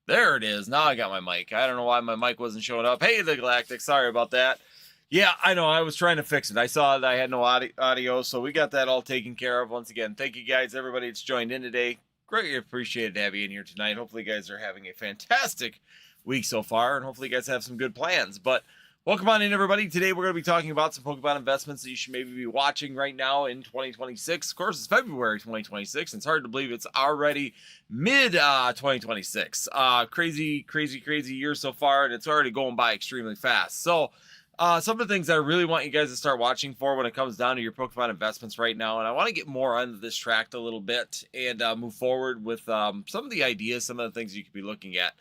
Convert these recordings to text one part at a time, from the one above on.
There it is. Now I got my mic. I don't know why my mic wasn't showing up. Hey, the Galactic. Sorry about that. Yeah, I know. I was trying to fix it. I saw that I had no audio, so we got that all taken care of. Once again, thank you guys, everybody that's joined in today. Greatly appreciated to have you in here tonight. Hopefully, you guys are having a fantastic week so far, and hopefully, you guys have some good plans. But welcome on in, everybody. Today, we're going to be talking about some Pokemon investments that you should maybe be watching right now in 2026. Of course, it's February 2026, and it's hard to believe it's already mid-2026. Crazy year so far, and it's already going by extremely fast. So, some of the things I really want you guys to start watching for when it comes down to your Pokemon investments right now, and I want to get more onto this track a little bit and move forward with some of the ideas, some of the things you could be looking at.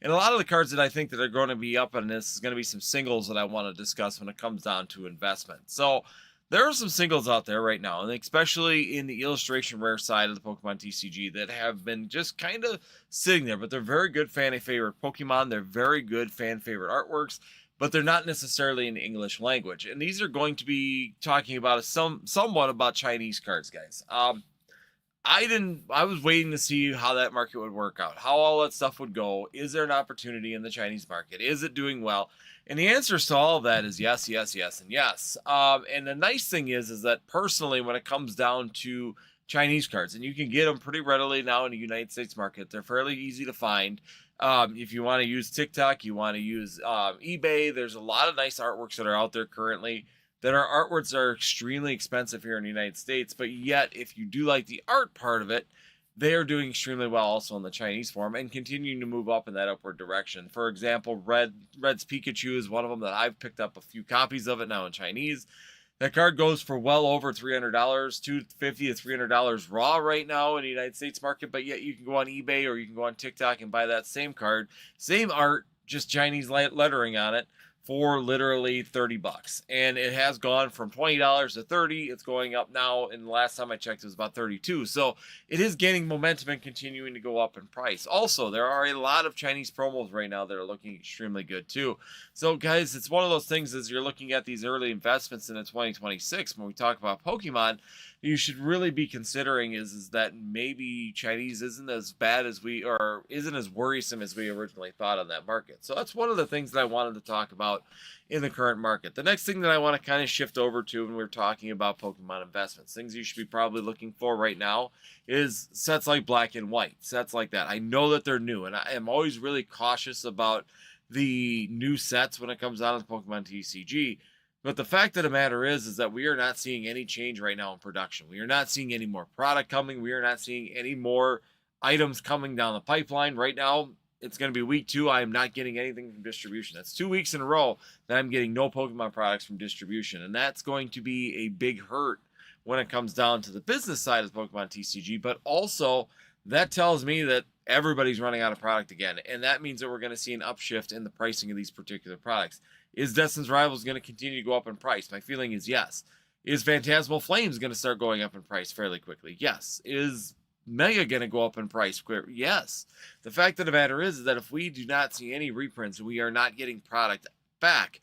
And a lot of the cards that I think that are going to be up on this is going to be some singles that I want to discuss when it comes down to investment. So there are some singles out there right now, and especially in the illustration rare side of the Pokemon TCG that have been just kind of sitting there, but they're very good fan favorite Pokemon. They're very good fan favorite artworks, but they're not necessarily in the English language. And these are going to be talking about somewhat about Chinese cards, guys. I was waiting to see how that market would work out, how all that stuff would go. Is there an opportunity in the Chinese market? Is it doing well? And the answers to all of that is yes, yes, yes, and yes. And the nice thing is that personally, when it comes down to Chinese cards, and you can get them pretty readily now in the United States market, they're fairly easy to find. If you want to use TikTok, you want to use eBay, there's a lot of nice artworks that are out there currently that are artworks that are extremely expensive here in the United States, but yet if you do like the art part of it, they are doing extremely well also in the Chinese form and continuing to move up in that upward direction. For example, Red's Pikachu is one of them that I've picked up a few copies of it now in Chinese. That card goes for well over $300, $250 to $300 raw right now in the United States market, but yet you can go on eBay or you can go on TikTok and buy that same card, same art, just Chinese lettering on it for literally $30. And it has gone from $20 to $30. It's going up now, and the last time I checked it was about $32. So it is gaining momentum and continuing to go up in price. Also, there are a lot of Chinese promos right now that are looking extremely good too. So guys, it's one of those things as you're looking at these early investments in 2026 when we talk about Pokemon, you should really be considering is that maybe Chinese isn't as bad as isn't as worrisome as we originally thought on that market. So that's one of the things that I wanted to talk about in the current market. The next thing that I want to kind of shift over to when we're talking about Pokemon investments, things you should be probably looking for right now is sets like Black and White, sets like that. I know that they're new, and I am always really cautious about the new sets when it comes down to Pokemon TCG. But the fact of the matter is that we are not seeing any change right now in production. We are not seeing any more product coming. We are not seeing any more items coming down the pipeline. Right now, it's going to be week 2. I am not getting anything from distribution. That's 2 weeks in a row that I'm getting no Pokemon products from distribution. And that's going to be a big hurt when it comes down to the business side of the Pokemon TCG. But also, that tells me that everybody's running out of product again. And that means that we're going to see an upshift in the pricing of these particular products. Is Destin's Rivals going to continue to go up in price? My feeling is yes. Is Phantasmal Flames going to start going up in price fairly quickly? Yes. Is Mega going to go up in price quick? Yes. The fact of the matter is that if we do not see any reprints and we are not getting product back,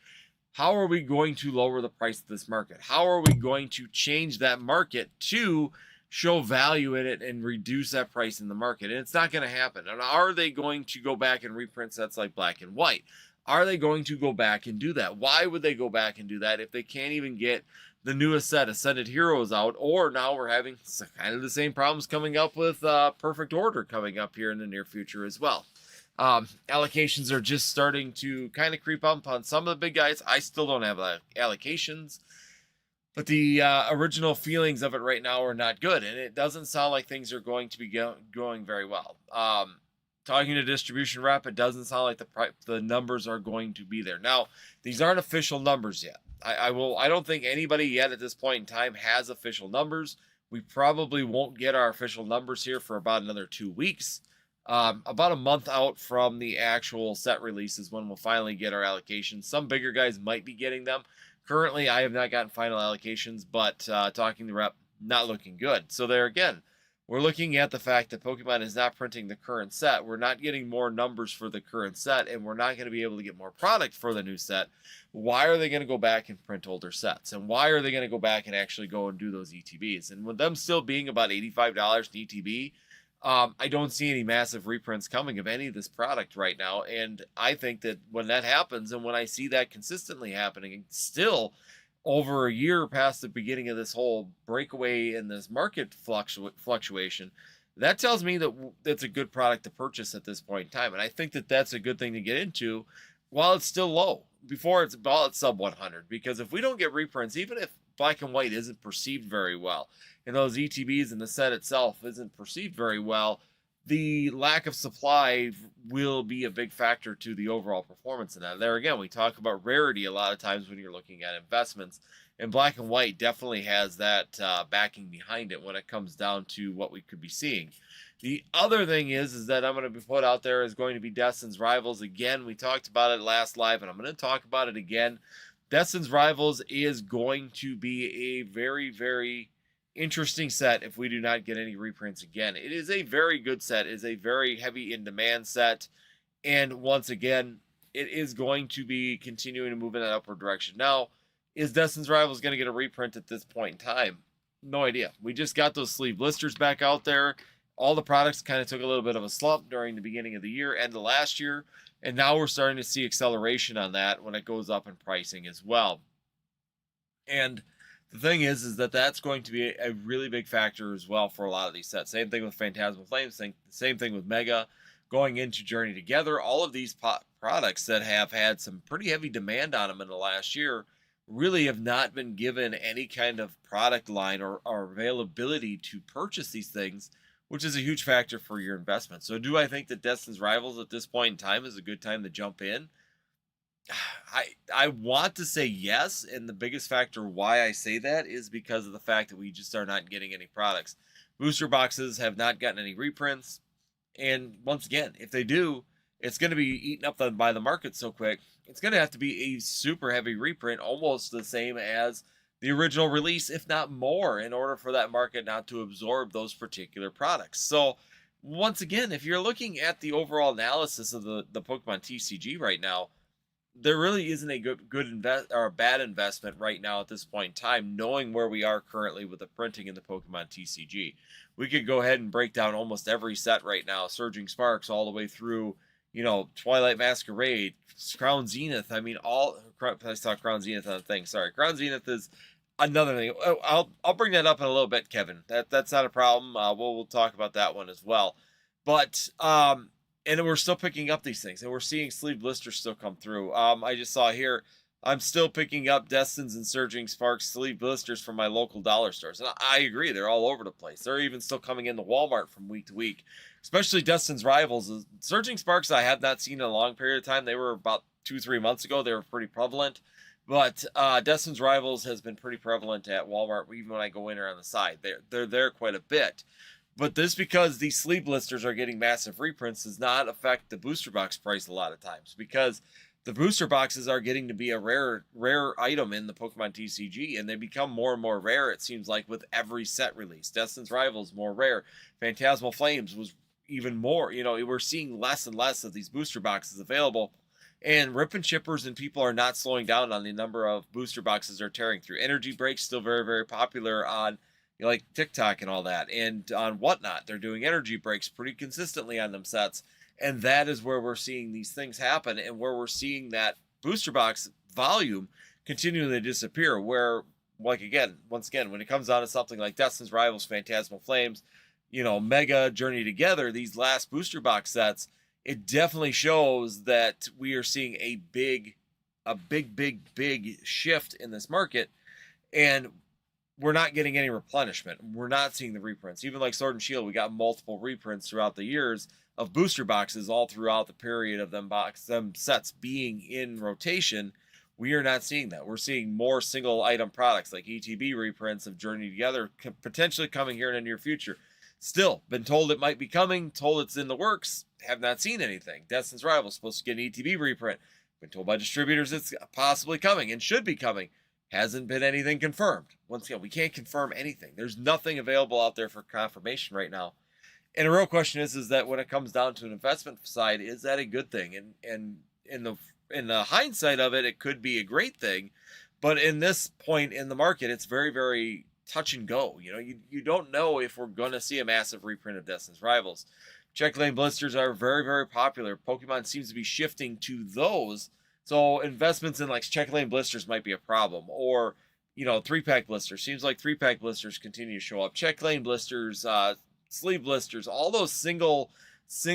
how are we going to lower the price of this market? How are we going to change that market to show value in it and reduce that price in the market? And it's not going to happen. And are they going to go back and reprint sets like Black and White? Are they going to go back and do that? Why would they go back and do that if they can't even get the newest set, Ascended Heroes, out? Or now we're having kind of the same problems coming up with Perfect Order coming up here in the near future as well. Allocations are just starting to kind of creep up on some of the big guys. I still don't have allocations, but the original feelings of it right now are not good, and it doesn't sound like things are going to be going very well. Talking to distribution rep, it doesn't sound like the numbers are going to be there. Now, these aren't official numbers yet. I don't think anybody yet at this point in time has official numbers. We probably won't get our official numbers here for about another 2 weeks. About a month out from the actual set releases when we'll finally get our allocations. Some bigger guys might be getting them. Currently, I have not gotten final allocations, but talking to rep, not looking good. So there again, we're looking at the fact that Pokemon is not printing the current set. We're not getting more numbers for the current set, and we're not going to be able to get more product for the new set. Why are they going to go back and print older sets? And why are they going to go back and actually go and do those ETBs? And with them still being about $85 in ETB, I don't see any massive reprints coming of any of this product right now. And I think that when that happens, and when I see that consistently happening, and still over a year past the beginning of this whole breakaway in this market fluctuation, that tells me that it's a good product to purchase at this point in time. And I think that that's a good thing to get into while it's still low, before it's about sub 100. Because if we don't get reprints, even if black and white isn't perceived very well, and those ETBs and the set itself isn't perceived very well, the lack of supply will be a big factor to the overall performance in that. There again, we talk about rarity a lot of times when you're looking at investments, and black and white definitely has that backing behind it when it comes down to what we could be seeing. The other thing is that I'm going to be put out there is going to be Destin's Rivals. Again, we talked about it last live, and I'm going to talk about it again. Destin's Rivals is going to be a very, very interesting set if we do not get any reprints again. It is a very good set. It is a very heavy in demand set. And once again, it is going to be continuing to move in that upward direction. Now, is Destin's Rivals going to get a reprint at this point in time? No idea. We just got those sleeve blisters back out there. All the products kind of took a little bit of a slump during the beginning of the year, end of last year. And now we're starting to see acceleration on that when it goes up in pricing as well. And the thing is that that's going to be a really big factor as well for a lot of these sets. Same thing with Phantasmal Flames, same thing with Mega, going into Journey Together. All of these products that have had some pretty heavy demand on them in the last year really have not been given any kind of product line or availability to purchase these things, which is a huge factor for your investment. So do I think that Destin's Rivals at this point in time is a good time to jump in? I want to say yes, and the biggest factor why I say that is because of the fact that we just are not getting any products. Booster boxes have not gotten any reprints, and once again, if they do, it's going to be eaten up by the market so quick. It's going to have to be a super heavy reprint, almost the same as the original release, if not more, in order for that market not to absorb those particular products. So once again, if you're looking at the overall analysis of the Pokemon TCG right now, there really isn't a good invest or a bad investment right now at this point in time, knowing where we are currently with the printing in the Pokemon TCG. We could go ahead and break down almost every set right now, Surging Sparks all the way through, Twilight Masquerade, Crown Zenith. I mean, I saw Crown Zenith on the thing. Sorry, Crown Zenith is another thing. I'll bring that up in a little bit, Kevin. That's not a problem. We'll talk about that one as well. But and we're still picking up these things, and we're seeing sleeve blisters still come through. I just saw here, I'm still picking up Destin's and Surging Sparks sleeve blisters from my local dollar stores. And I agree, they're all over the place. They're even still coming into Walmart from week to week, especially Destin's Rivals. Surging Sparks I have not seen in a long period of time. They were about 2-3 months ago. They were pretty prevalent. But Destin's Rivals has been pretty prevalent at Walmart, even when I go in or on the side. They're there quite a bit. But this, because these sleeve blisters are getting massive reprints, does not affect the booster box price a lot of times, because the booster boxes are getting to be a rare item in the Pokemon TCG, and they become more and more rare, it seems like, with every set release. Destin's Rivals, more rare. Phantasmal Flames was even more. We're seeing less and less of these booster boxes available, and rip and shippers and people are not slowing down on the number of booster boxes they're tearing through. Energy Break's still very, very popular on like TikTok and all that, and on Whatnot. They're doing energy breaks pretty consistently on them sets, and that is where we're seeing these things happen, and where we're seeing that booster box volume continually disappear. Where, once again, when it comes down to something like Destin's Rivals, Phantasmal Flames, Mega, Journey Together, these last booster box sets, it definitely shows that we are seeing a big shift in this market, and we're not getting any replenishment. We're not seeing the reprints. Even like Sword and Shield, we got multiple reprints throughout the years of booster boxes all throughout the period of them sets being in rotation. We are not seeing that. We're seeing more single item products like ETB reprints of Journey Together potentially coming here in the near future. Still, been told it might be coming, told it's in the works, have not seen anything. Destin's Rivals supposed to get an ETB reprint. Been told by distributors it's possibly coming and should be coming. Hasn't been anything confirmed. Once again, we can't confirm anything. There's nothing available out there for confirmation right now. And the real question is that when it comes down to an investment side, is that a good thing? And in the hindsight of it, it could be a great thing. But in this point in the market, it's very, very touch and go. You don't know if we're going to see a massive reprint of Destin's Rivals. Check lane blisters are very, very popular. Pokemon seems to be shifting to those. So investments in like check lane blisters might be a problem. Or, 3-pack blisters. Seems like 3-pack blisters continue to show up. Check lane blisters, sleeve blisters, all those single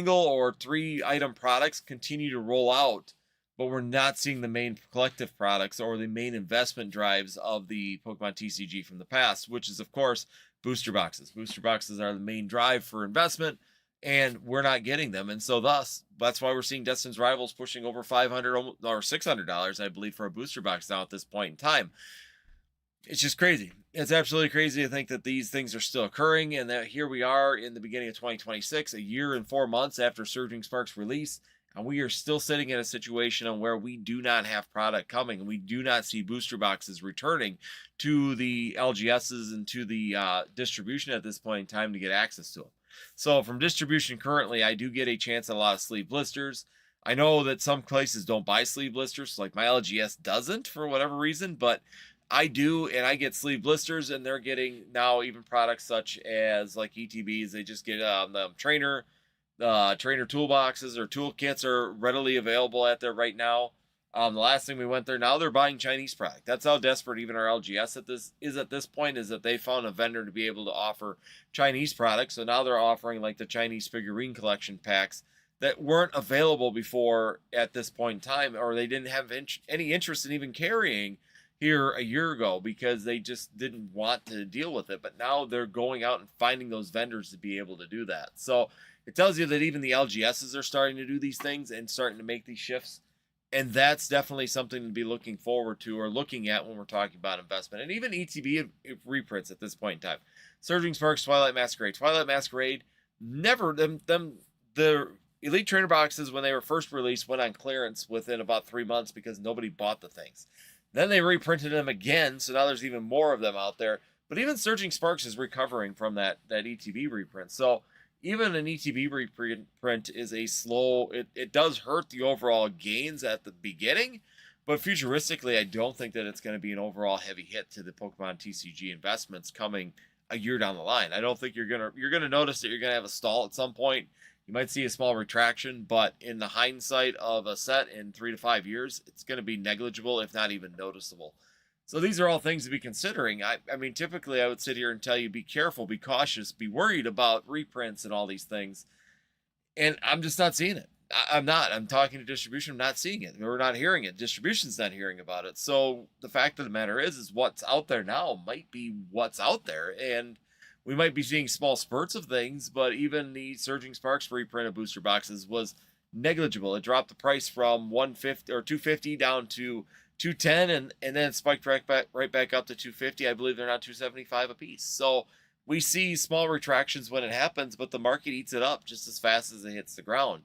or 3-item products continue to roll out. But we're not seeing the main collective products or the main investment drives of the Pokemon TCG from the past, which is, of course, booster boxes. Booster boxes are the main drive for investment, and we're not getting them. And so thus, that's why we're seeing Destin's Rivals pushing over $500 or $600, I believe, for a booster box now at this point in time. It's just crazy. It's absolutely crazy to think that these things are still occurring and that here we are in the beginning of 2026, a year and 4 months after Surging Sparks release, and we are still sitting in a situation on where we do not have product coming, and we do not see booster boxes returning to the LGSs and to the distribution at this point in time to get access to them. So from distribution currently, I do get a chance at a lot of sleeve blisters. I know that some places don't buy sleeve blisters, like my LGS doesn't for whatever reason, but I do, and I get sleeve blisters, and they're getting now even products such as like ETBs. They just get the trainer toolboxes or toolkits are readily available at there right now. The last thing we went there, now they're buying Chinese product. That's how desperate even our LGS at this point, is that they found a vendor to be able to offer Chinese products. So now they're offering like the Chinese figurine collection packs that weren't available before at this point in time, or they didn't have any interest in even carrying here a year ago because they just didn't want to deal with it. But now they're going out and finding those vendors to be able to do that. So it tells you that even the LGSs are starting to do these things and starting to make these shifts. And that's definitely something to be looking forward to or looking at when we're talking about investment. And even ETB reprints at this point in time. Surging Sparks, Twilight Masquerade, never, the Elite Trainer boxes when they were first released went on clearance within about 3 months because nobody bought the things. Then they reprinted them again, so now there's even more of them out there. But even Surging Sparks is recovering from that ETB reprint. So even an ETB reprint is a slow, it does hurt the overall gains at the beginning, but futuristically, I don't think that it's going to be an overall heavy hit to the Pokemon TCG investments coming a year down the line. I don't think you're gonna notice that you're gonna have a stall at some point. You might see a small retraction, but in the hindsight of a set in 3 to 5 years, it's going to be negligible, if not even noticeable. So these are all things to be considering. I mean, typically I would sit here and tell you, be careful, be cautious, be worried about reprints and all these things. And I'm just not seeing it. I'm not. I'm talking to distribution. I'm not seeing it. We're not hearing it. Distribution's not hearing about it. So the fact of the matter is what's out there now might be what's out there. And we might be seeing small spurts of things, but even the Surging Sparks reprint of booster boxes was negligible. It dropped the price from $150 or $250 down to $210, and then it spiked right back up to $250. I believe they're now $275 a piece. So we see small retractions when it happens, but the market eats it up just as fast as it hits the ground.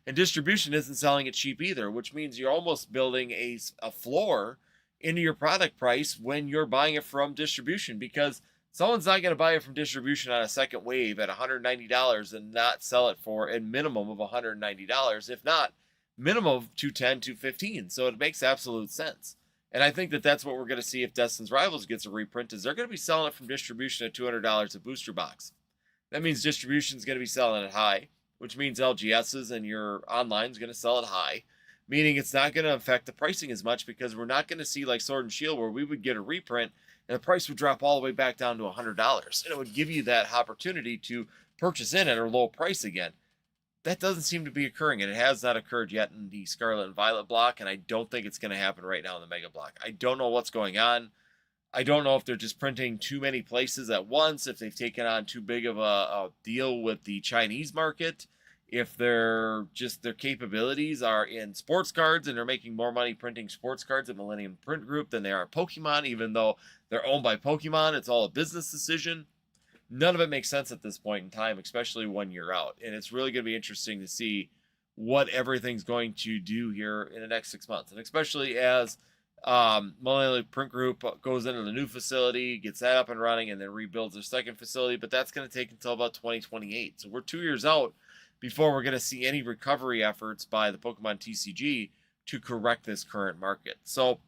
And distribution isn't selling it cheap either, which means you're almost building a floor into your product price when you're buying it from distribution, because someone's not going to buy it from distribution on a second wave at $190 and not sell it for a minimum of $190, if not minimum of $210, $215. So it makes absolute sense. And I think that that's what we're going to see if Destin's Rivals gets a reprint, is they're going to be selling it from distribution at $200 a booster box. That means distribution is going to be selling it high, which means LGSs and your online is going to sell it high, meaning it's not going to affect the pricing as much, because we're not going to see like Sword and Shield where we would get a reprint and the price would drop all the way back down to $100. And it would give you that opportunity to purchase in at a low price again. That doesn't seem to be occurring, and it has not occurred yet in the Scarlet and Violet block, and I don't think it's going to happen right now in the Mega block. I don't know what's going on. I don't know if they're just printing too many places at once, if they've taken on too big of a deal with the Chinese market, if they're just, their capabilities are in sports cards and they're making more money printing sports cards at Millennium Print Group than they are Pokemon, even though they're owned by Pokemon. It's all a business decision. None of it makes sense at this point in time, especially 1 year out. And it's really going to be interesting to see what everything's going to do here in the next 6 months. And especially as Millennium Print Group goes into the new facility, gets that up and running, and then rebuilds their second facility. But that's going to take until about 2028. So we're 2 years out before we're going to see any recovery efforts by the Pokemon TCG to correct this current market. So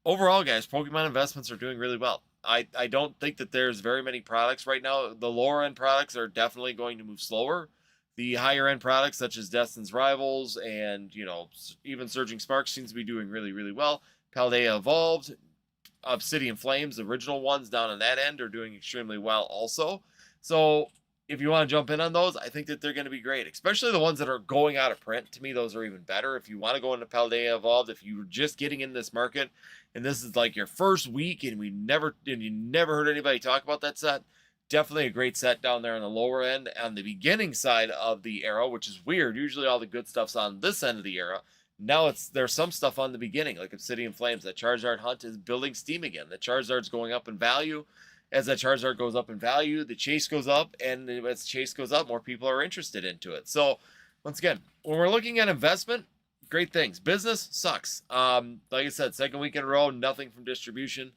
overall, guys, Pokemon investments are doing really well. I don't think that there's very many products right now. The lower end products are definitely going to move slower. The higher end products such as Destin's Rivals and, you know, even Surging Sparks seems to be doing really, really well. Paldea Evolved, Obsidian Flames, the original ones down on that end, are doing extremely well also. So if you want to jump in on those, I think that they're going to be great, especially the ones that are going out of print. To me, those are even better. If you want to go into Paldea Evolved, if you're just getting in this market and this is like your first week and you never heard anybody talk about that set, definitely a great set down there on the lower end. On the beginning side of the era, which is weird. Usually all the good stuff's on this end of the era. Now there's some stuff on the beginning, like Obsidian Flames. That Charizard hunt is building steam again. The Charizard's going up in value. As that Charizard goes up in value, the chase goes up, and as the chase goes up, more people are interested into it. So, once again, when we're looking at investment, great things. Business sucks. Like I said, second week in a row, nothing from distribution.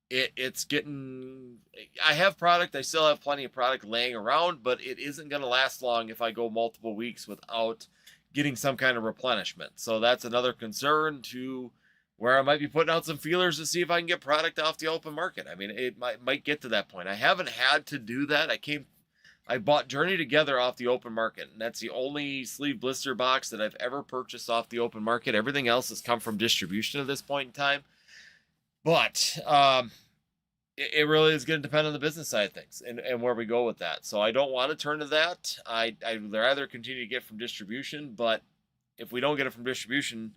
It's getting. I have product. I still have plenty of product laying around, but it isn't going to last long if I go multiple weeks without getting some kind of replenishment. So that's another concern to where I might be putting out some feelers to see if I can get product off the open market. I mean, it might get to that point. I haven't had to do that. I bought Journey Together off the open market, and that's the only sleeve blister box that I've ever purchased off the open market. Everything else has come from distribution at this point in time. But it really is going to depend on the business side of things and where we go with that. So I don't want to turn to that. I'd rather continue to get from distribution, but if we don't get it from distribution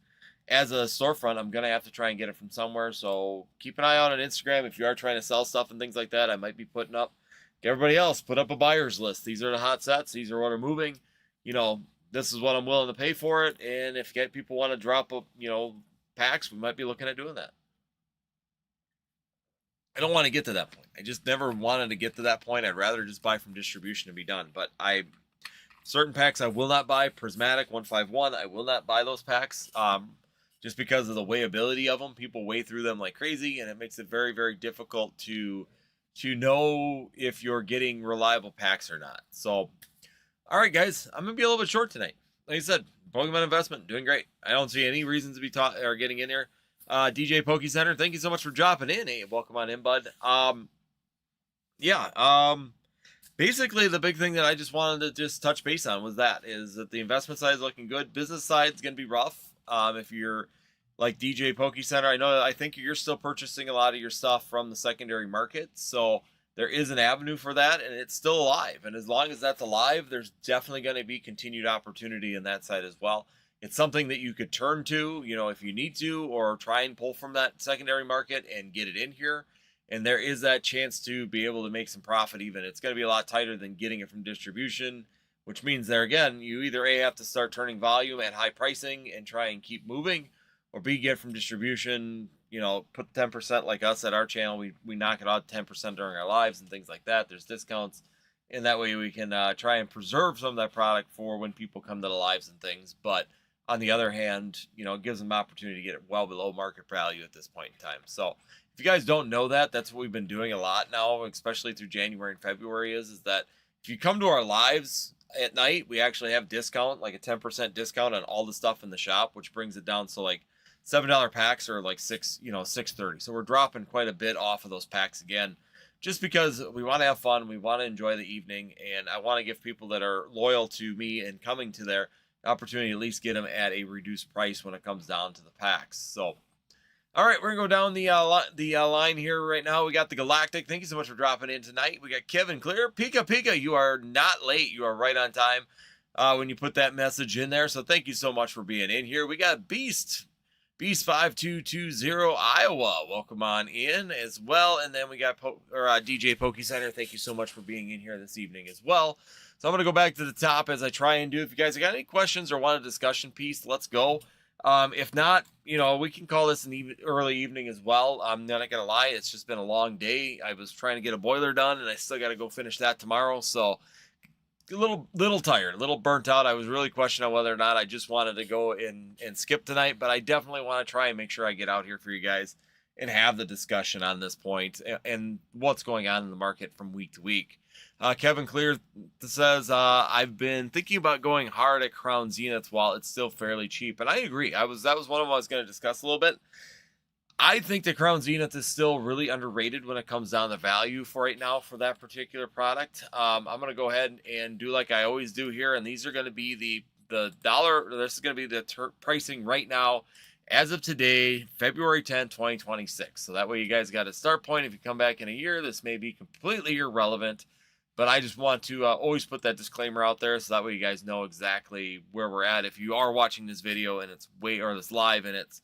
as a storefront, I'm going to have to try and get it from somewhere. So keep an eye out on Instagram. If you are trying to sell stuff and things like that, I might be putting up, everybody else, put up a buyer's list. These are the hot sets. These are what are moving. You know, this is what I'm willing to pay for it. And if people want to drop, packs, we might be looking at doing that. I don't want to get to that point. I just never wanted to get to that point. I'd rather just buy from distribution and be done. But certain packs I will not buy. Prismatic 151, I will not buy those packs. Just because of the weighability of them. People weigh through them like crazy, and it makes it very, very difficult to know if you're getting reliable packs or not. So, all right, guys, I'm going to be a little bit short tonight. Like I said, Pokemon investment, doing great. I don't see any reasons to be getting in here. DJ Poke Center, thank you so much for dropping in. Hey, welcome on in, bud. Basically the big thing that I just wanted to just touch base on was that the investment side is looking good. Business side is going to be rough. If you're like DJ Poke Center, I think you're still purchasing a lot of your stuff from the secondary market. So there is an avenue for that, and it's still alive. And as long as that's alive, there's definitely going to be continued opportunity in that side as well. It's something that you could turn to, if you need to, or try and pull from that secondary market and get it in here. And there is that chance to be able to make some profit even. It's going to be a lot tighter than getting it from distribution, which means there again, you either A, have to start turning volume at high pricing and try and keep moving, or B, get from distribution, put 10% like us at our channel. We knock it out 10% during our lives and things like that. There's discounts. And that way we can try and preserve some of that product for when people come to the lives and things. But on the other hand, it gives them opportunity to get it well below market value at this point in time. So if you guys don't know that, that's what we've been doing a lot now, especially through January and February, is that if you come to our lives at night, we actually have discount, like a 10% discount on all the stuff in the shop, which brings it down. So like $7 packs are like $6.30. So we're dropping quite a bit off of those packs again, just because we want to have fun. We want to enjoy the evening. And I want to give people that are loyal to me and coming to their opportunity to at least get them at a reduced price when it comes down to the packs. So, all right, we're going to go down the line here right now. We got the Galactic. Thank you so much for dropping in tonight. We got Kevin Clear. Pika, you are not late. You are right on time when you put that message in there. So thank you so much for being in here. We got Beast 5220 Iowa. Welcome on in as well. And then we got DJ Poke Center. Thank you so much for being in here this evening as well. So I'm going to go back to the top as I try and do. If you guys have got any questions or want a discussion piece, let's go. If not, we can call this an early evening as well. I'm not going to lie. It's just been a long day. I was trying to get a boiler done, and I still got to go finish that tomorrow. So a little tired, a little burnt out. I was really questioning whether or not I just wanted to go and skip tonight, but I definitely want to try and make sure I get out here for you guys and have the discussion on this point and what's going on in the market from week to week. Kevin Clear says, I've been thinking about going hard at Crown Zenith while it's still fairly cheap. And I agree. That was one of them I was going to discuss a little bit. I think the Crown Zenith is still really underrated when it comes down to value for right now for that particular product. I'm going to go ahead and do like I always do here, and these are going to be the dollar. This is going to be the pricing right now as of today, February 10th, 2026. So that way you guys got a start point. If you come back in a year, this may be completely irrelevant, but I just want to always put that disclaimer out there so that way you guys know exactly where we're at. If you are watching this video and it's this live and it's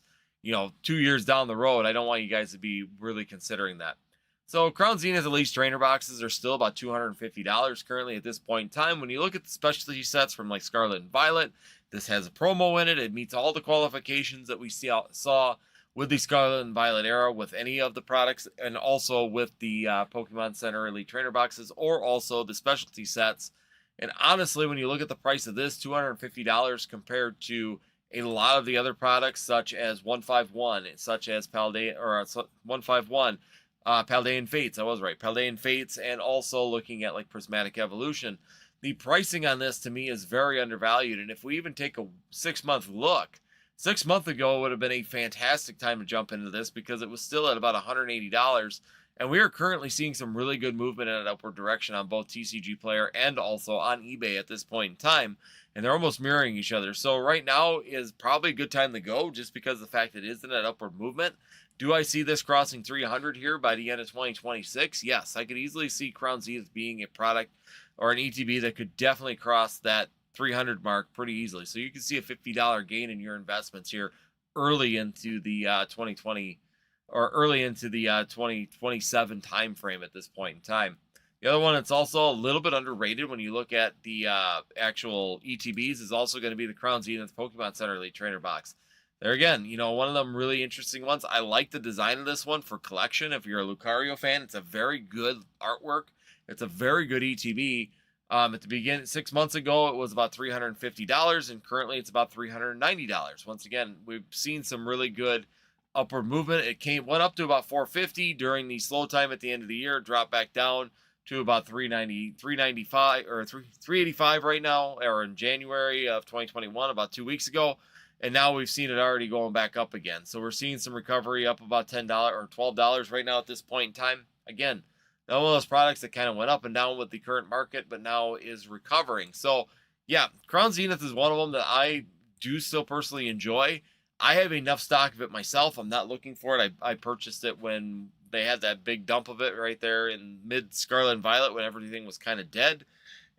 2 years down the road, I don't want you guys to be really considering that. So Crown Zenith Elite Trainer boxes are still about $250 currently at this point in time. When you look at the specialty sets from like Scarlet and Violet, this has a promo in it. It meets all the qualifications that we saw with the Scarlet and Violet era with any of the products, and also with the Pokemon Center Elite Trainer boxes, or also the specialty sets. And honestly, when you look at the price of this, $250 compared to a lot of the other products, such as 151, such as Paldean, or 151, Paldean Fates, I was right, Paldean Fates, and also looking at like Prismatic Evolution, the pricing on this to me is very undervalued. And if we even take a 6-month look, 6 months ago would have been a fantastic time to jump into this because it was still at about $180. And we are currently seeing some really good movement in an upward direction on both TCG Player and also on eBay at this point in time. And they're almost mirroring each other. So right now is probably a good time to go just because of the fact that it is in that upward movement. Do I see this crossing 300 here by the end of 2026? Yes, I could easily see Crown Zenith being a product or an ETB that could definitely cross that 300 mark pretty easily. So you can see a $50 gain in your investments here early into the 2020 or early into the 2027 time frame at this point in time. The other one that's also a little bit underrated when you look at the actual ETBs is also going to be the Crown Zenith Pokemon Center Elite Trainer box. There again, one of them really interesting ones. I like the design of this one for collection. If you're a Lucario fan, it's a very good artwork. It's a very good ETB. At the beginning, 6 months ago, it was about $350, and currently it's about $390. Once again, we've seen some really good upward movement. It went up to about $450 during the slow time at the end of the year, dropped back down to about $395 or $385 right now, or in January of 2021, about 2 weeks ago. And now we've seen it already going back up again. So we're seeing some recovery up about $10 or $12 right now at this point in time. Again, one of those products that kind of went up and down with the current market, but now is recovering. So yeah, Crown Zenith is one of them that I do still personally enjoy. I have enough stock of it myself. I'm not looking for it. I purchased it when they had that big dump of it right there in mid Scarlet and Violet when everything was kind of dead.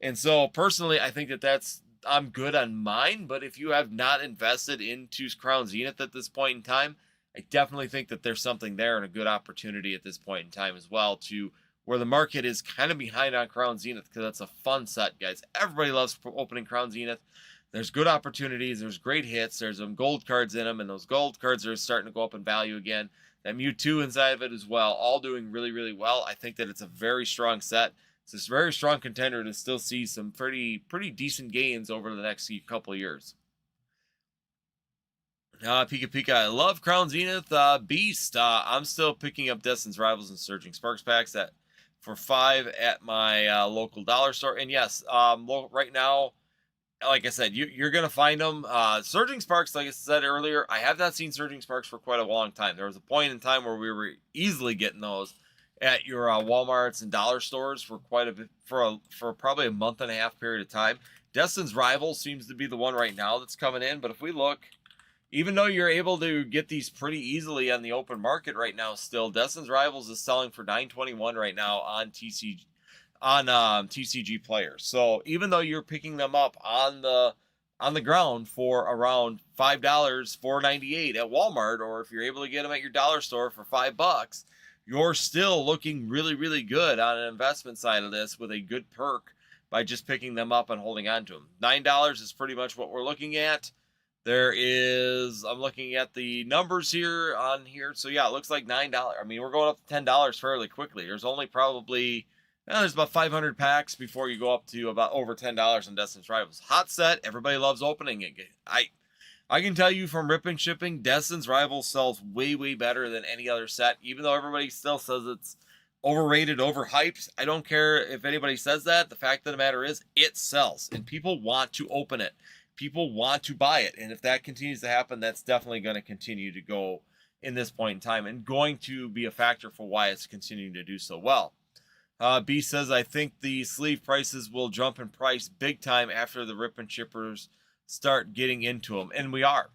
And so personally, I think I'm good on mine, but if you have not invested into Crown Zenith at this point in time, I definitely think that there's something there and a good opportunity at this point in time as well, to where the market is kind of behind on Crown Zenith, because that's a fun set, guys. Everybody loves opening Crown Zenith. There's good opportunities. There's great hits. There's some gold cards in them, and those gold cards are starting to go up in value again. That Mewtwo inside of it as well, all doing really, really well. I think that it's a very strong set. It's a very strong contender to still see some pretty decent gains over the next couple of years. Pika Pika, I love Crown Zenith Beast. I'm still picking up Destin's Rivals and Surging Sparks packs for $5 at my local dollar store. And yes, right now, like I said, you're going to find them. Surging Sparks, like I said earlier, I have not seen Surging Sparks for quite a long time. There was a point in time where we were easily getting those at your Walmarts and dollar stores for quite a bit, for probably a month and a half period of time. Destin's Rivals seems to be the one right now that's coming in. But if we look, even though you're able to get these pretty easily on the open market right now, still Destin's Rivals is selling for $9.21 right now on TCG Players. So even though you're picking them up on the ground for around $5, $4.98 at Walmart, or if you're able to get them at your dollar store for $5, you're still looking really, really good on an investment side of this with a good perk by just picking them up and holding on to them. $9 is pretty much what we're looking at. I'm looking at the numbers here on here. So yeah, it looks like $9. I mean, we're going up to $10 fairly quickly. There's only probably, there's about 500 packs before you go up to about over $10 on Destin's Rivals. Hot set. Everybody loves opening it. I can tell you from Rip and Shipping, Destin's Rivals sells way, way better than any other set. Even though everybody still says it's overrated, overhyped, I don't care if anybody says that. The fact of the matter is, it sells. And people want to open it. People want to buy it. And if that continues to happen, that's definitely going to continue to go in this point in time, and going to be a factor for why it's continuing to do so well. B says, I think the sleeve prices will jump in price big time after the rip and shippers start getting into them. And we are.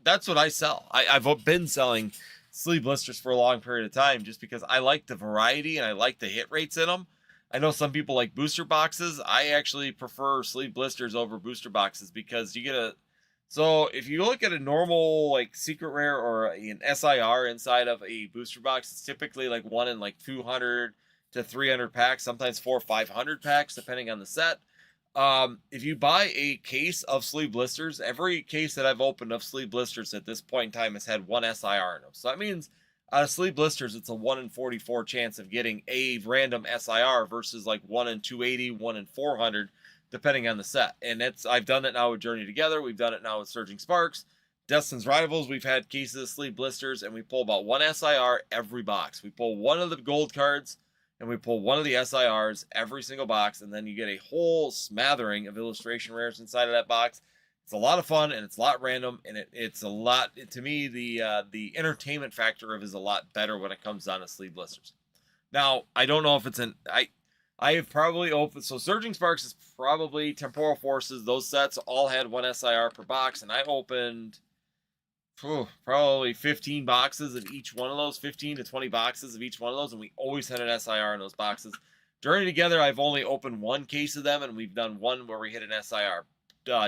That's what I sell. I've been selling sleeve blisters for a long period of time just because I like the variety and I like the hit rates in them. I know some people like booster boxes. I actually prefer sleeve blisters over booster boxes because you get so if you look at a normal like secret rare or an SIR inside of a booster box, it's typically like 1 in like 200 to 300 packs, sometimes 400 or 500 packs, depending on the set. If you buy a case of sleeve blisters, every case that I've opened of sleeve blisters at this point in time has had 1 SIR in them. So that means out of sleeve blisters, it's a 1 in 44 chance of getting a random SIR versus like 1 in 280, 1 in 400, depending on the set. And I've done it now with Journey Together. We've done it now with Surging Sparks. Destin's Rivals, we've had cases of sleeve blisters, and we pull about 1 SIR every box. We pull 1 of the gold cards, and we pull 1 of the SIRs every single box, and then you get a whole smattering of illustration rares inside of that box. It's a lot of fun, and it's a lot random, and it's a lot, to me, the entertainment factor of it is a lot better when it comes down to sleeve blisters. Now, I don't know if it's I have probably opened, so Surging Sparks is probably Temporal Forces, those sets all had 1 SIR per box, and I opened probably 15 boxes of each one of those, 15 to 20 boxes of each one of those, and we always had an SIR in those boxes. Journey Together, I've only opened 1 case of them, and we've done 1 where we hit an SIR.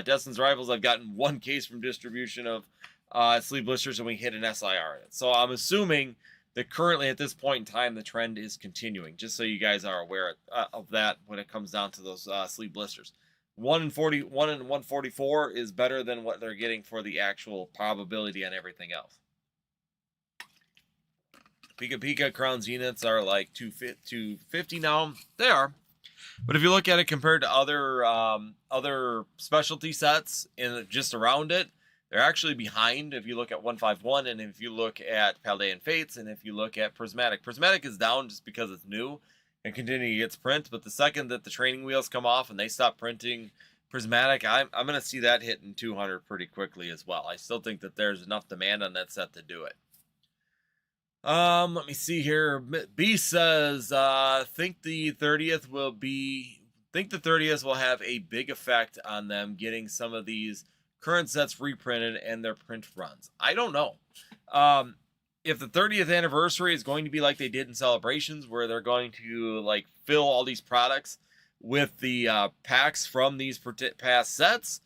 Destin's Rivals, I've gotten 1 case from distribution of sleeve blisters, and we hit an SIR in it. So I'm assuming that currently at this point in time, the trend is continuing, just so you guys are aware of that when it comes down to those sleeve blisters. 1 in 144 is better than what they're getting for the actual probability on everything else. Pika Pika Crown Zeniths are like 250 now. They are. But if you look at it compared to other specialty sets and just around it, they're actually behind if you look at 151 and if you look at Paldean Fates and if you look at Prismatic. Prismatic is down just because it's new and continuing its print, but the second that the training wheels come off and they stop printing Prismatic, I'm going to see that hitting 200 pretty quickly as well. I still think that there's enough demand on that set to do it. Let me see here. B says, think the 30th will have a big effect on them getting some of these current sets reprinted and their print runs. I don't know. If the 30th anniversary is going to be like they did in Celebrations, where they're going to like fill all these products with the packs from these past sets,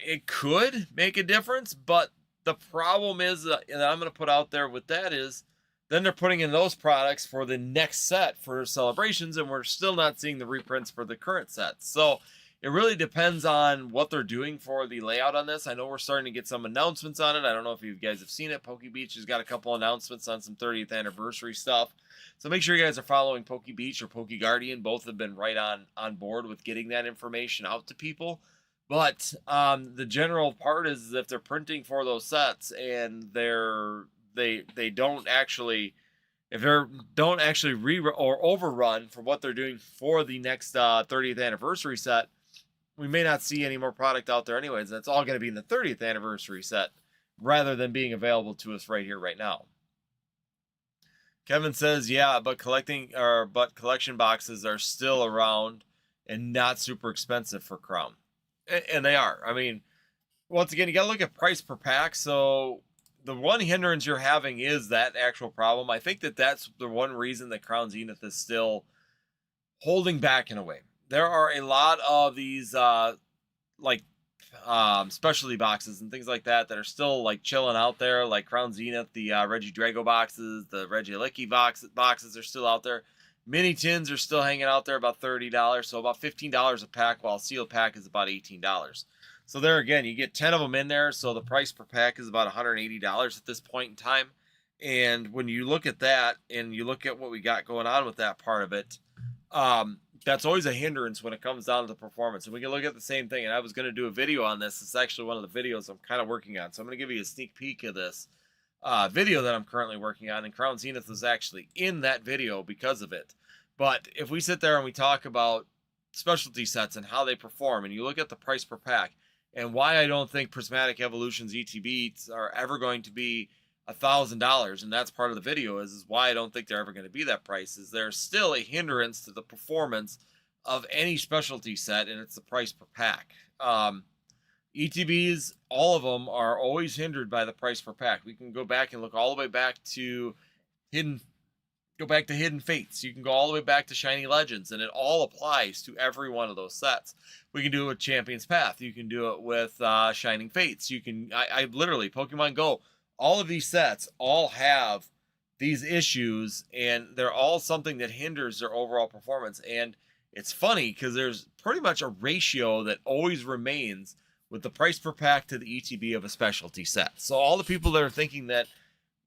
it could make a difference. But the problem is that I'm going to put out there with that is then they're putting in those products for the next set for Celebrations, and we're still not seeing the reprints for the current sets. So it really depends on what they're doing for the layout on this. I know we're starting to get some announcements on it. I don't know if you guys have seen it. Poke Beach has got a couple announcements on some 30th anniversary stuff. So make sure you guys are following Poke Beach or Poke Guardian. Both have been right on board with getting that information out to people. But the general part is if they're printing for those sets and they don't actually, if they don't actually or overrun for what they're doing for the next 30th anniversary set, we may not see any more product out there anyways. That's all going to be in the 30th anniversary set rather than being available to us right here, right now. Kevin says, yeah, but collection boxes are still around and not super expensive for Crown. And they are. I mean, once again, you got to look at price per pack. So the one hindrance you're having is that actual problem. I think that's the one reason that Crown Zenith is still holding back in a way. There are a lot of these specialty boxes and things like that that are still like chilling out there, like Crown Zenith, the Reggie Drago boxes, the Reggie Licky boxes are still out there. Mini tins are still hanging out there about $30, so about $15 a pack, while a sealed pack is about $18. So there again, you get 10 of them in there, so the price per pack is about $180 at this point in time. And when you look at that and you look at what we got going on with that part of it, that's always a hindrance when it comes down to the performance. And we can look at the same thing. And I was going to do a video on this. It's actually one of the videos I'm kind of working on. So I'm going to give you a sneak peek of this video that I'm currently working on. And Crown Zenith was actually in that video because of it. But if we sit there and we talk about specialty sets and how they perform, and you look at the price per pack, and why I don't think Prismatic Evolutions ETBs are ever going to be $1,000, and that's part of the video is why I don't think they're ever going to be that price. Is there's still a hindrance to the performance of any specialty set, and it's the price per pack. ETBs, all of them are always hindered by the price per pack. We can go back and look all the way back to Hidden Fates. You can go all the way back to Shiny Legends, and it all applies to every one of those sets. We can do it with Champion's Path. You can do it with Shining Fates. You can, I literally, Pokemon Go, all of these sets all have these issues, and they're all something that hinders their overall performance. And it's funny because there's pretty much a ratio that always remains with the price per pack to the ETB of a specialty set. So all the people that are thinking that,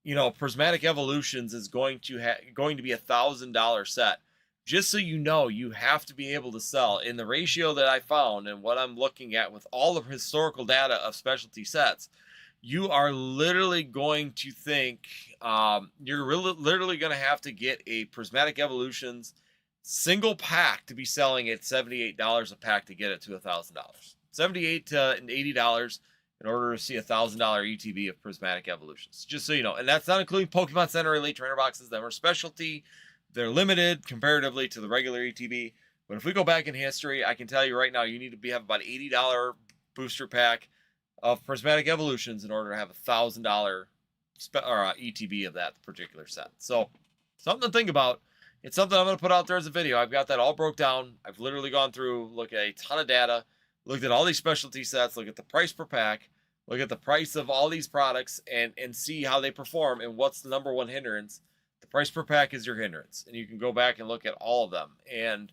you know, Prismatic Evolutions is going to be $1,000 set, just so you know, you have to be able to sell in the ratio that I found and what I'm looking at with all the historical data of specialty sets. You are literally going to think literally going to have to get a Prismatic Evolutions single pack to be selling at $78 a pack to get it to $1,000. $78 to $80 in order to see $1,000 ETB of Prismatic Evolutions. Just so you know, and that's not including Pokemon Center Elite Trainer boxes. Them are specialty. They're limited comparatively to the regular ETB. But if we go back in history, I can tell you right now, you need to have about $80 booster pack of Prismatic Evolutions in order to have $1,000 ETB of that particular set. So something to think about. It's something I'm going to put out there as a video. I've got that all broke down. I've literally gone through, looked at a ton of data, looked at all these specialty sets, look at the price per pack, look at the price of all these products, and see how they perform and what's the number one hindrance. The price per pack is your hindrance, and you can go back and look at all of them. And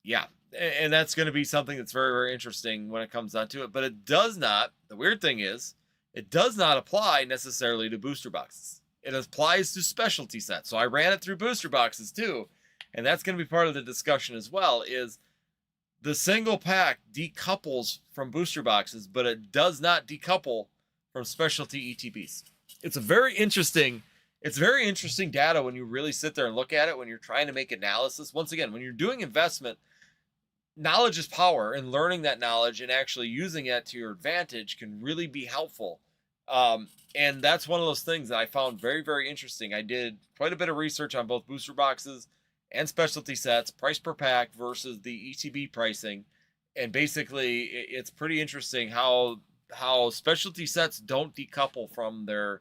yeah, and that's going to be something that's very, very interesting when it comes down to it. But it does not, the weird thing is, it does not apply necessarily to booster boxes. It applies to specialty sets. So I ran it through booster boxes too, and that's going to be part of the discussion as well, is the single pack decouples from booster boxes, but it does not decouple from specialty ETBs. It's very interesting data when you really sit there and look at it, when you're trying to make analysis. Once again, when you're doing investment, knowledge is power, and learning that knowledge and actually using it to your advantage can really be helpful. And that's one of those things that I found very, very interesting. I did quite a bit of research on both booster boxes and specialty sets, price per pack versus the ETB pricing. And basically, it's pretty interesting how specialty sets don't decouple from their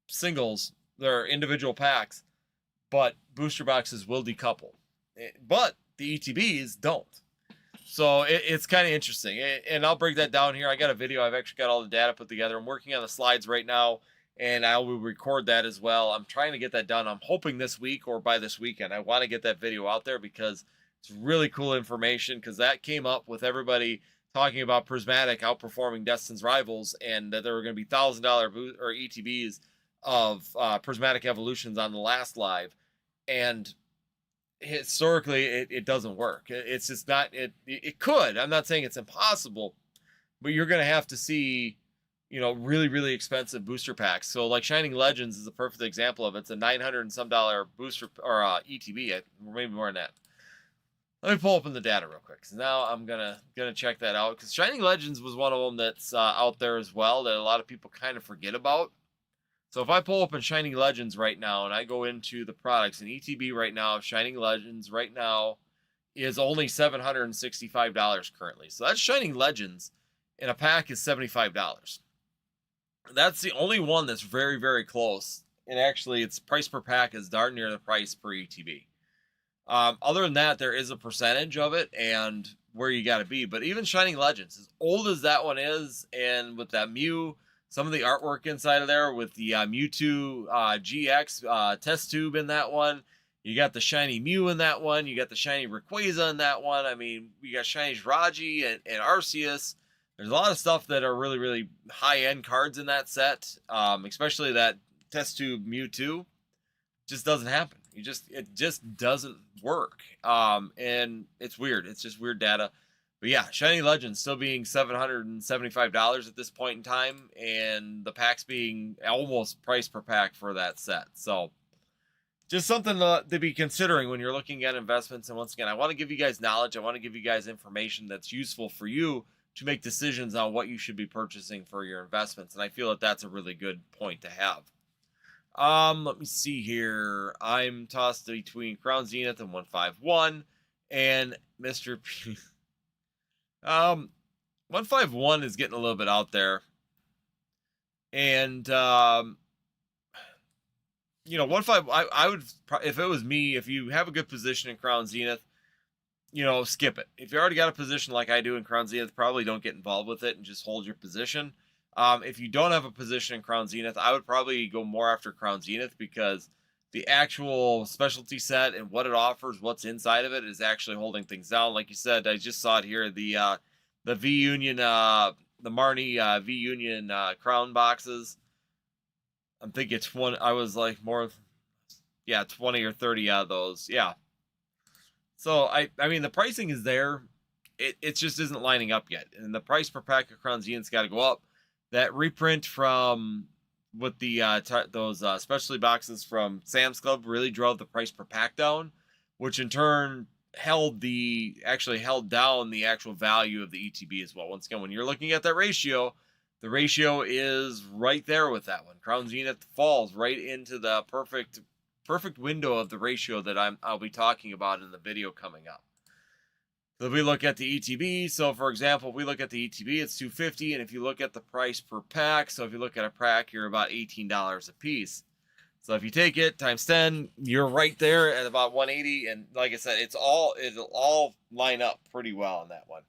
singles, their individual packs, but booster boxes will decouple. But the ETBs don't. So it's kind of interesting. And I'll break that down here. I got a video. I've actually got all the data put together. I'm working on the slides right now, and I will record that as well. I'm trying to get that done. I'm hoping this week or by this weekend. I want to get that video out there because it's really cool information, because that came up with everybody talking about Prismatic outperforming Destin's rivals, and that there were going to be $1,000 or ETBs of Prismatic Evolutions on the last live. And historically, it doesn't work. It's just not, it could. I'm not saying it's impossible, but you're going to have to see, you know, really, really expensive booster packs. So like Shining Legends is a perfect example of it. It's a $900 and some booster or ETB, or maybe more than that. Let me pull open the data real quick, because now I'm gonna check that out, because Shining Legends was one of them that's out there as well that a lot of people kind of forget about. So if I pull open Shining Legends right now and I go into the products, and ETB right now, Shining Legends right now is only $765 currently. So that's Shining Legends, and a pack is $75. That's the only one that's very, very close. And actually, its price per pack is darn near the price per ETB. Other than that, there is a percentage of it and where you got to be. But even Shining Legends, as old as that one is, and with that Mew, some of the artwork inside of there with the Mewtwo GX test tube in that one. You got the shiny Mew in that one. You got the shiny Rayquaza in that one. I mean, we got shiny Raji and Arceus. There's a lot of stuff that are really, really high-end cards in that set, especially that test tube Mewtwo. Just doesn't happen. It just doesn't work. And it's weird. It's just weird data. But yeah, Shiny Legends still being $775 at this point in time, and the packs being almost price per pack for that set. So just something to be considering when you're looking at investments. And once again, I want to give you guys knowledge. I want to give you guys information that's useful for you to make decisions on what you should be purchasing for your investments. And I feel that that's a really good point to have. Let me see here. I'm tossed between Crown Zenith and 151 and Mr. P. 151 is getting a little bit out there. And, 15, I would, if it was me, if you have a good position in Crown Zenith, skip it. If you already got a position like I do in Crown Zenith, probably don't get involved with it and just hold your position. If you don't have a position in Crown Zenith, I would probably go more after Crown Zenith because the actual specialty set and what it offers, what's inside of it, is actually holding things down. Like you said, I just saw it here, the V Union, the Marnie V Union crown boxes. I'm thinking 20. I was like 20 or 30 out of those. Yeah. So I mean the pricing is there. It just isn't lining up yet, and the price per pack of Crown Zenith's got to go up. That reprint from with the those specialty boxes from Sam's Club really drove the price per pack down, which in turn held down the actual value of the ETB as well. Once again, when you're looking at that ratio, the ratio is right there with that one. Crown Zenith falls right into the perfect window of the ratio that I'll be talking about in the video coming up. So if we look at the ETB, so for example, if we look at the ETB, it's $250, and if you look at the price per pack, so if you look at a pack, you're about $18 a piece. So if you take it times 10, you're right there at about 180, and like I said, it'll all line up pretty well on that one.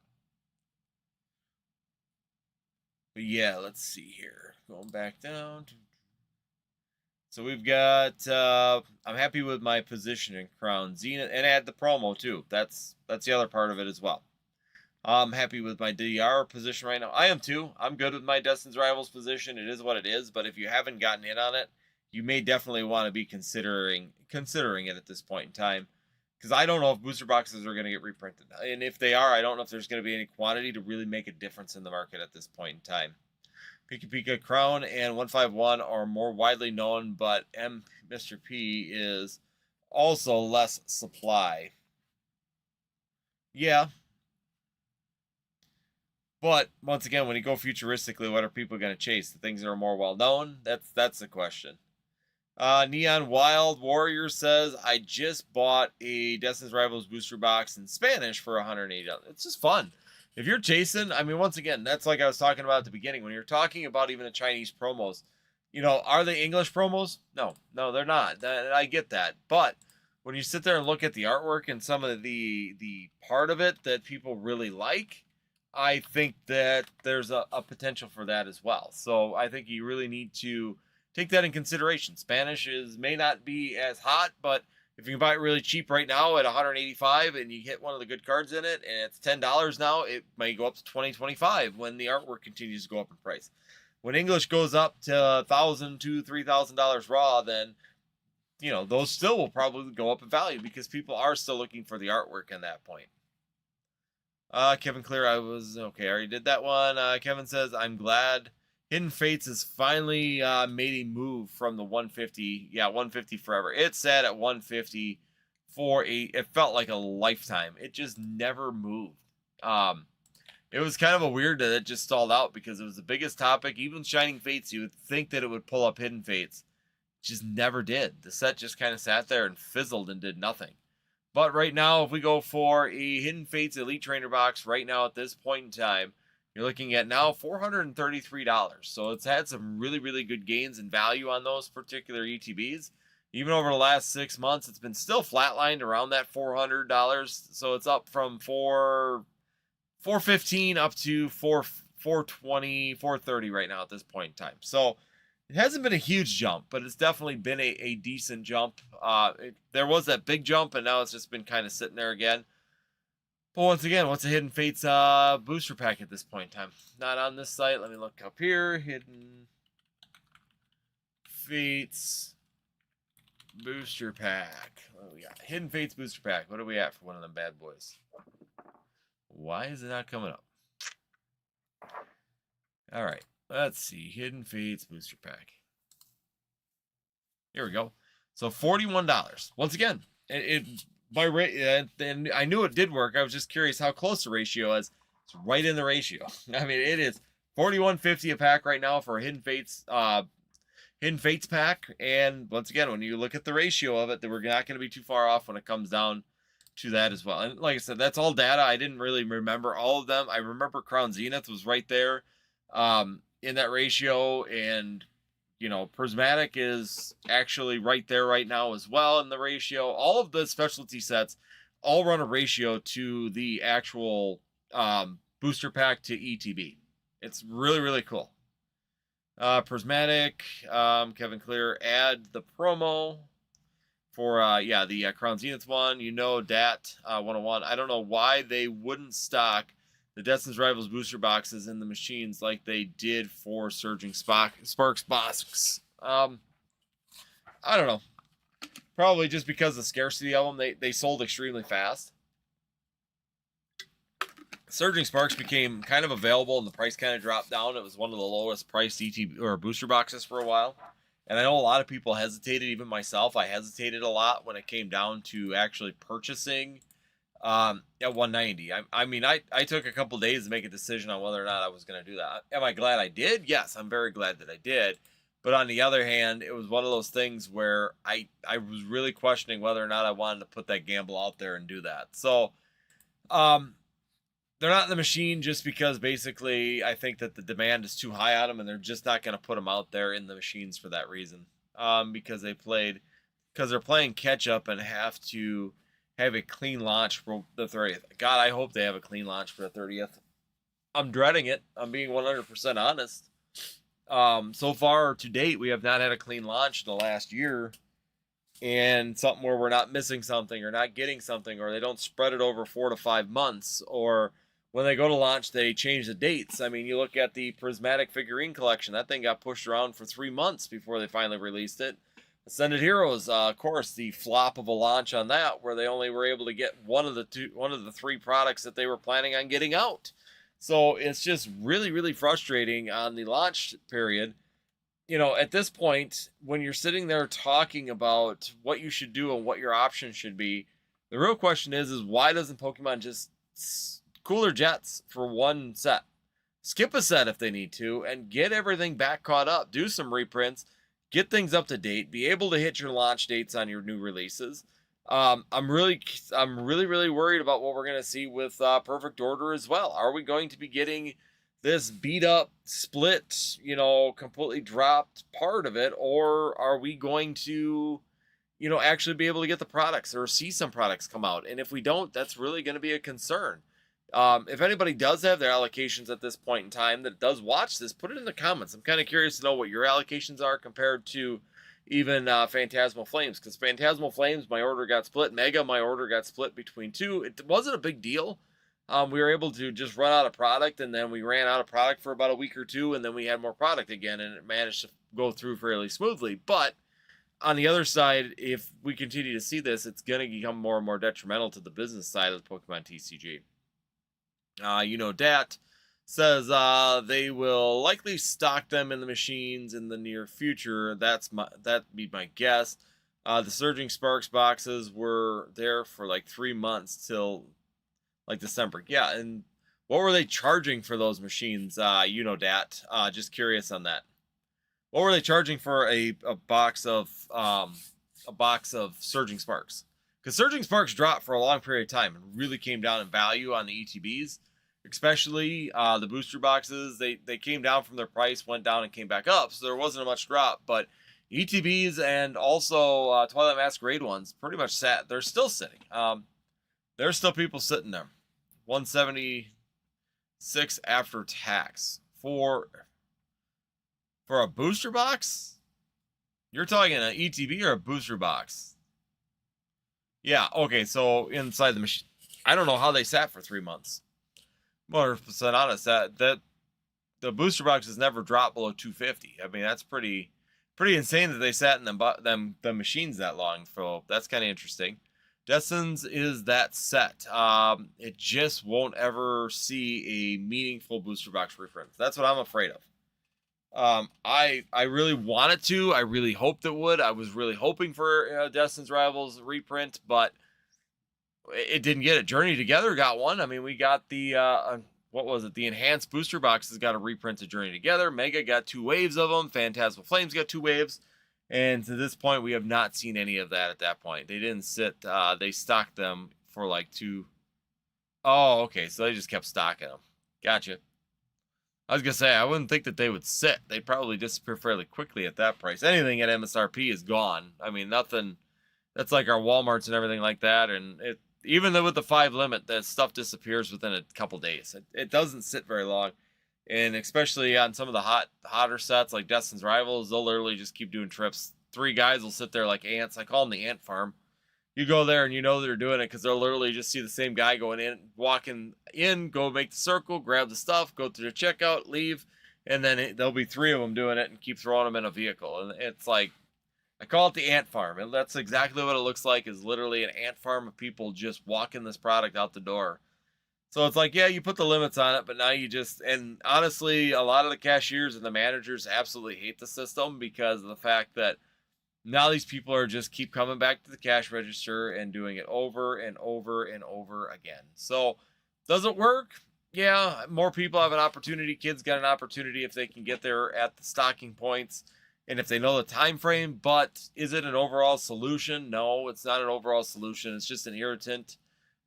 But yeah, let's see here. Going back down. So we've got, I'm happy with my position in Crown Zenith, and add the promo too. That's the other part of it as well. I'm happy with my DR position right now. I am too. I'm good with my Destin's Rivals position. It is what it is, but if you haven't gotten in on it, you may definitely want to be considering it at this point in time, because I don't know if booster boxes are going to get reprinted. And if they are, I don't know if there's going to be any quantity to really make a difference in the market at this point in time. Pika Pika, Crown, and 151 are more widely known, but Mr. P is also less supply. Yeah. But, once again, when you go futuristically, what are people going to chase? The things that are more well-known? That's the question. Neon Wild Warrior says, I just bought a Destin's Rivals booster box in Spanish for $180. It's just fun. If you're chasing, I mean, once again, that's like I was talking about at the beginning. When you're talking about even the Chinese promos, are they English promos? No, they're not. I get that. But when you sit there and look at the artwork and some of the part of it that people really like, I think that there's a potential for that as well. So I think you really need to take that in consideration. Spanish may not be as hot, but if you can buy it really cheap right now at $185 and you hit one of the good cards in it and it's $10 now, it may go up to $20, $25 when the artwork continues to go up in price. When English goes up to $1,000 to $3,000 raw, then those still will probably go up in value because people are still looking for the artwork at that point. Kevin Clear, I already did that one. Kevin says, I'm glad Hidden Fates has finally made a move from the 150. Yeah, 150 forever. It sat at 150 for it felt like a lifetime. It just never moved. It was kind of a weird that it just stalled out because it was the biggest topic. Even Shining Fates, you would think that it would pull up Hidden Fates. It just never did. The set just kind of sat there and fizzled and did nothing. But right now, if we go for a Hidden Fates Elite Trainer box right now at this point in time, you're looking at now $433. So it's had some really, really good gains in value on those particular ETBs. Even over the last 6 months, it's been still flatlined around that $400. So it's up from $415 up to $420, $430 right now at this point in time. So it hasn't been a huge jump, but it's definitely been a decent jump. There was that big jump, and now it's just been kind of sitting there again. But once again, what's a Hidden Fates booster pack at this point in time? Not on this site. Let me look up here. Hidden Fates booster pack. What do we got? Hidden Fates booster pack. What are we at for one of them bad boys? Why is it not coming up? All right. Let's see. Hidden Fates booster pack. Here we go. So $41. Once again, by rate, and I knew it did work. I was just curious how close the ratio is. It's right in the ratio. I mean, it is $41.50 a pack right now for Hidden Fates Hidden Fates pack. And once again, when you look at the ratio of it, that we're not going to be too far off when it comes down to that as well. And like I said, that's all data. I didn't really remember all of them. I remember Crown Zenith was right there in that ratio, and Prismatic is actually right there right now as well in the ratio. All of the specialty sets all run a ratio to the actual booster pack to ETB. It's really, really cool. Prismatic, Kevin Clear, add the promo for the Crown Zenith one. Dat 101. I don't know why they wouldn't stock the Destin's Rivals booster boxes in the machines like they did for Surging Sparks boxes. I don't know. Probably just because of the scarcity of them, they sold extremely fast. Surging Sparks became kind of available and the price kind of dropped down. It was one of the lowest priced ETB or booster boxes for a while. And I know a lot of people hesitated, even myself. I hesitated a lot when it came down to actually purchasing at 190. I mean, I took a couple days to make a decision on whether or not I was going to do that. Am I glad I did? Yes, I'm very glad that I did. But on the other hand, it was one of those things where I was really questioning whether or not I wanted to put that gamble out there and do that. So, they're not in the machine just because basically I think that the demand is too high on them, and they're just not going to put them out there in the machines for that reason. Because they're playing catch up and have to have a clean launch for the 30th. God, I hope they have a clean launch for the 30th. I'm dreading it. I'm being 100% honest. So far to date, we have not had a clean launch in the last year, and something where we're not missing something or not getting something, or they don't spread it over 4 to 5 months, or when they go to launch, they change the dates. I mean, you look at the Prismatic figurine collection, that thing got pushed around for 3 months before they finally released it. Ascended Heroes, of course, the flop of a launch on that, where they only were able to get one of the 3 products that they were planning on getting out. So it's just really, really frustrating on the launch period. At this point, when you're sitting there talking about what you should do and what your options should be, the real question is why doesn't Pokemon just cooler jets for one set? Skip a set if they need to and get everything back caught up. Do some reprints, get things up to date, be able to hit your launch dates on your new releases. I'm really worried about what we're going to see with Perfect Order as well. Are we going to be getting this beat up, split, completely dropped part of it, or are we going to, actually be able to get the products or see some products come out? And if we don't, that's really going to be a concern. If anybody does have their allocations at this point in time that does watch this, put it in the comments. I'm kind of curious to know what your allocations are compared to even Phantasmal Flames, because Phantasmal Flames, my order got split. Mega, my order got split between 2. It wasn't a big deal. We were able to just run out of product, and then we ran out of product for about a week or 2, and then we had more product again, and it managed to go through fairly smoothly. But on the other side, if we continue to see this, it's going to become more and more detrimental to the business side of the Pokemon TCG. Dat says they will likely stock them in the machines in the near future. That'd be my guess. The Surging Sparks boxes were there for like 3 months till like December. Yeah, and what were they charging for those machines? Dat. Just curious on that. What were they charging for a box of Surging Sparks? Because Surging Sparks dropped for a long period of time and really came down in value on the ETBs. Especially the booster boxes, they came down from their price, went down and came back up, so there wasn't a much drop. But ETBs and also Twilight Masquerade ones pretty much sat. They're still sitting. There's still people sitting there. 176 after tax for a booster box. You're talking an ETB or a booster box? Yeah. Okay. So inside the machine, I don't know how they sat for 3 months. 100% honest, that the booster boxes never dropped below 250. I mean, that's pretty insane that they sat in the machines that long. So that's kind of interesting. Destin's is that set. It just won't ever see a meaningful booster box reprint. That's what I'm afraid of. I really wanted to. I really hoped it would. I was really hoping for Destin's Rivals reprint, but it didn't get it. Journey Together got one. I mean, we got the what was it? The enhanced booster boxes got a reprint of Journey Together. Mega got 2 waves of them. Phantasmal Flames got 2 waves. And to this point, we have not seen any of that at that point. They didn't sit. They stocked them for like 2. Oh, okay. So they just kept stocking them. Gotcha. I was going to say, I wouldn't think that they would sit. They'd probably disappear fairly quickly at that price. Anything at MSRP is gone. I mean, nothing. That's like our Walmarts and everything like that. And even though with the 5 limit, that stuff disappears within a couple days. It doesn't sit very long. And especially on some of the hotter sets like Destin's Rivals, they'll literally just keep doing trips. 3 guys will sit there like ants. I call them the ant farm. You go there and you know they're doing it because they'll literally just see the same guy going in, walking in, go make the circle, grab the stuff, go through the checkout, leave, and then there'll be 3 of them doing it and keep throwing them in a vehicle. And it's like, I call it the ant farm, and that's exactly what it looks like, is literally an ant farm of people just walking this product out the door. So it's like, yeah, you put the limits on it, but now you just, and honestly, a lot of the cashiers and the managers absolutely hate the system because of the fact that now these people are just keep coming back to the cash register and doing it over and over and over again. So does it work? Yeah, more people have an opportunity. Kids got an opportunity if they can get there at the stocking points and if they know the time frame. But is it an overall solution? No, it's not an overall solution. It's just an irritant.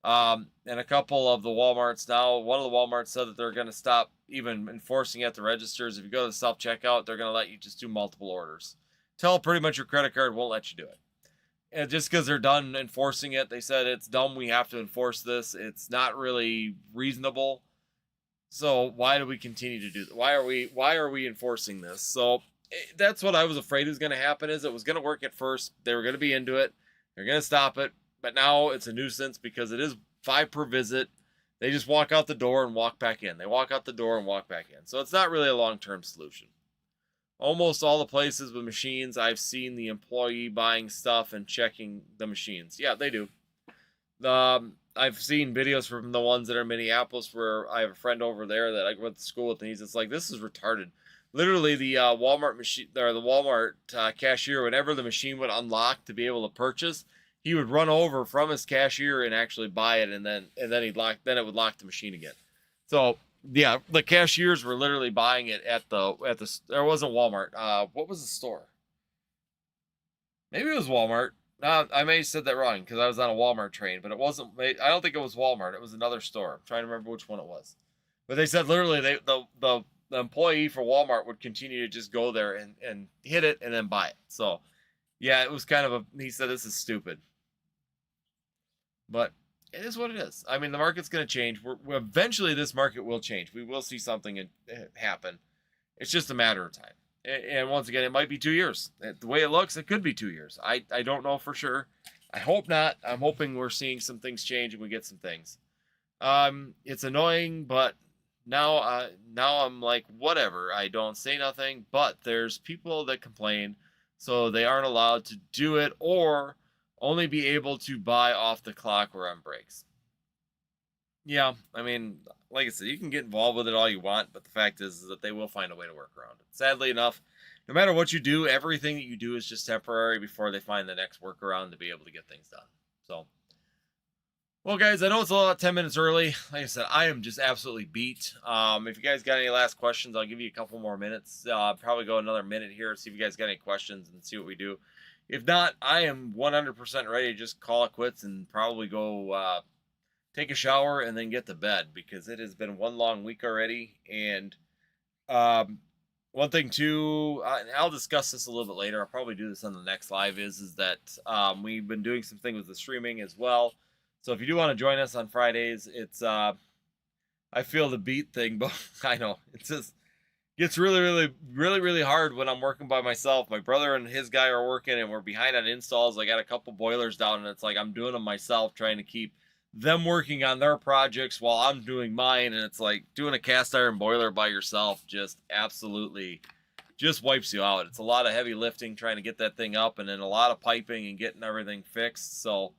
And a couple of the Walmarts now, one of the Walmarts said that they're going to stop even enforcing at the registers. If you go to the self-checkout, they're going to let you just do multiple orders. Tell pretty much your credit card won't let you do it. And just because they're done enforcing it, they said it's dumb. We have to enforce this. It's not really reasonable. So why do we continue to do that? Why are we enforcing this? So that's what I was afraid was going to happen. Is it was going to work at first. They were going to be into it. They're going to stop it. But now it's a nuisance because it is 5 per visit. They just walk out the door and walk back in. They walk out the door and walk back in. So it's not really a long-term solution. Almost all the places with machines, I've seen the employee buying stuff and checking the machines. Yeah, they do. I've seen videos from the ones that are in Minneapolis where I have a friend over there that I went to school with, and he's just like, this is retarded. Literally, the Walmart machine or the Walmart cashier, whenever the machine would unlock to be able to purchase, he would run over from his cashier and actually buy it, and then it would lock the machine again. So yeah, the cashiers were literally buying it at the there wasn't Walmart. What was the store? Maybe it was Walmart. I may have said that wrong because I was on a Walmart train, but it wasn't. I don't think it was Walmart. It was another store. I'm trying to remember which one it was. But they said literally the employee for Walmart would continue to just go there and hit it and then buy it. So yeah, it was kind of he said this is stupid. But it is what it is. I mean, the market's going to change. Eventually, this market will change. We will see something happen. It's just a matter of time. And once again, it might be 2 years. The way it looks, it could be 2 years. I don't know for sure. I hope not. I'm hoping we're seeing some things change and we get some things. It's annoying, but now I'm like, whatever. I don't say nothing, but there's people that complain, so they aren't allowed to do it or only be able to buy off the clock or on breaks. Yeah, I mean, like I said, you can get involved with it all you want, but the fact is that they will find a way to work around it. Sadly enough, no matter what you do, everything that you do is just temporary before they find the next workaround to be able to get things done. So, well, guys, I know it's a lot 10 minutes early. Like I said, I am just absolutely beat. If you guys got any last questions, I'll give you a couple more minutes. Probably go another minute here, see if you guys got any questions and see what we do. If not, I am 100% ready to just call it quits and probably go take a shower and then get to bed because it has been one long week already. And one thing too, I'll discuss this a little bit later. I'll probably do this on the next live. Is that we've been doing some things with the streaming as well. So if you do want to join us on Fridays, it's I feel the beat thing, but I know it's just. It's really hard when I'm working by myself. My brother and his guy are working and we're behind on installs. I got a couple boilers down and it's like I'm doing them myself, trying to keep them working on their projects while I'm doing mine. And it's like doing a cast iron boiler by yourself just absolutely just wipes you out. It's a lot of heavy lifting trying to get that thing up and then a lot of piping and getting everything fixed. So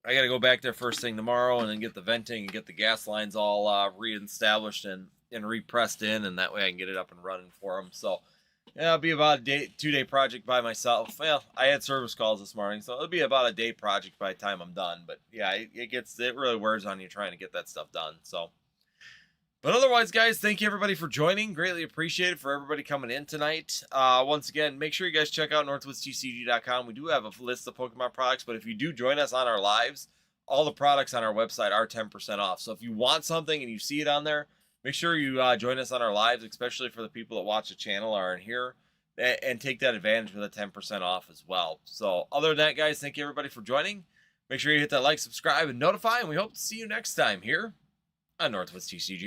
I got to go back there first thing tomorrow and then get the venting and get the gas lines all reestablished and repressed in, and that way I can get it up and running for them. So Yeah, it'll be about a 2-day project by myself. Well, I had service calls this morning, so it'll be about a day project by the time I'm done. But yeah, it really wears on you trying to get that stuff done. So, but otherwise, guys, thank you everybody for joining. Greatly appreciated for everybody coming in tonight. Once again, make sure you guys check out NorthwoodsTCG.com. We do have a list of Pokemon products, but if you do join us on our lives, all the products on our website are 10% off. So if you want something and you see it on there, make sure you join us on our lives, especially for the people that watch the channel or are in here, and take that advantage with a 10% off as well. So other than that, guys, thank you everybody for joining. Make sure you hit that like, subscribe, and notify, and we hope to see you next time here on Northwoods TCG.